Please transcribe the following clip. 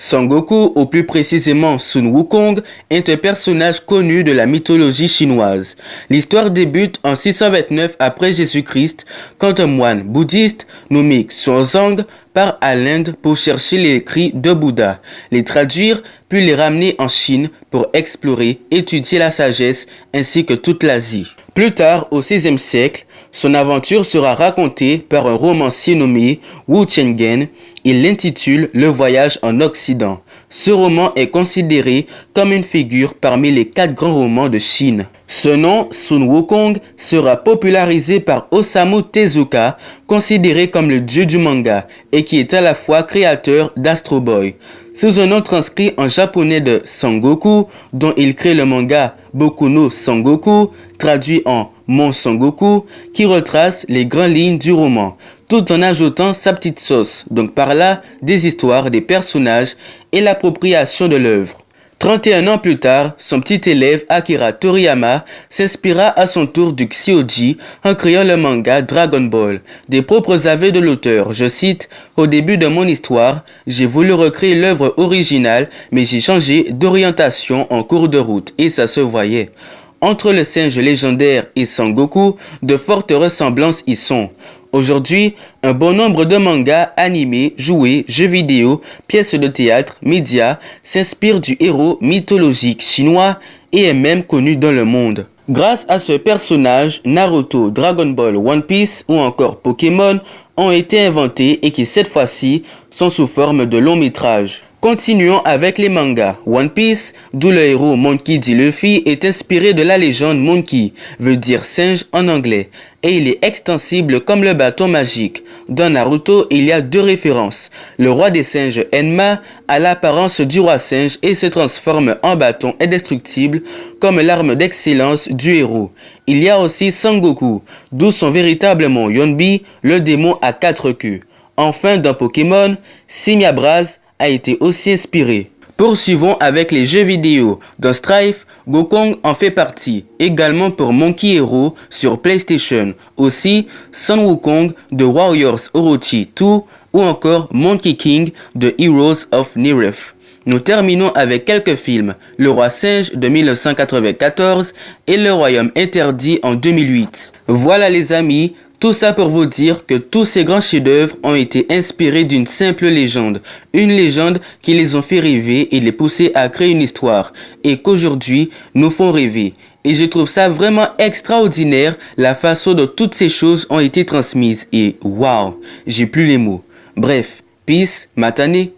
Son Goku, ou plus précisément Sun Wukong, est un personnage connu de la mythologie chinoise. L'histoire débute en 629 après Jésus-Christ, quand un moine bouddhiste nommé Xuanzang part à l'Inde pour chercher les écrits de Bouddha, les traduire, puis les ramener en Chine pour explorer, étudier la sagesse ainsi que toute l'Asie. Plus tard, au VIe siècle, son aventure sera racontée par un romancier nommé Wu Chenggen. Il l'intitule Le Voyage en Occident. Ce roman est considéré comme une figure parmi les 4 grands romans de Chine. Ce nom, Sun Wukong, sera popularisé par Osamu Tezuka, considéré comme le dieu du manga et qui est à la fois créateur d'Astro Boy. Sous un nom transcrit en japonais de Sangoku, dont il crée le manga Boku no Sangoku, traduit en Mon Sangoku, qui retrace les grandes lignes du roman, tout en ajoutant sa petite sauce, donc par là des histoires, des personnages et l'appropriation de l'œuvre. 31 ans plus tard, son petit élève Akira Toriyama s'inspira à son tour du Xiaoji en créant le manga Dragon Ball. Des propres aveux de l'auteur, je cite, « Au début de mon histoire, j'ai voulu recréer l'œuvre originale, mais j'ai changé d'orientation en cours de route et ça se voyait. » Entre le singe légendaire et Sangoku, de fortes ressemblances y sont. Aujourd'hui, un bon nombre de mangas, animés, jouets, jeux vidéo, pièces de théâtre, médias s'inspirent du héros mythologique chinois et est même connu dans le monde. Grâce à ce personnage, Naruto, Dragon Ball, One Piece ou encore Pokémon ont été inventés et qui cette fois-ci sont sous forme de longs métrages. Continuons avec les mangas. One Piece, d'où le héros Monkey D. Luffy, est inspiré de la légende Monkey, veut dire singe en anglais, et il est extensible comme le bâton magique. Dans Naruto, il y a 2 références. Le roi des singes Enma a l'apparence du roi singe et se transforme en bâton indestructible comme l'arme d'excellence du héros. Il y a aussi Sangoku, d'où son véritable nom Yonbi, le démon à 4 queues. Enfin, dans Pokémon, Simiabraz a été aussi inspiré. Poursuivons avec les jeux vidéo. Dans Strife, Gokong en fait partie, également pour Monkey Hero sur PlayStation. Aussi, Sun Wukong de Warriors Orochi 2 ou encore Monkey King de Heroes of Newerth. Nous terminons avec quelques films, Le Roi Singe de 1994 et Le Royaume Interdit en 2008. Voilà les amis, tout ça pour vous dire que tous ces grands chefs-d'œuvre ont été inspirés d'une simple légende. Une légende qui les ont fait rêver et les pousser à créer une histoire. Et qu'aujourd'hui, nous font rêver. Et je trouve ça vraiment extraordinaire la façon dont toutes ces choses ont été transmises. Et waouh, j'ai plus les mots. Bref, peace, matane.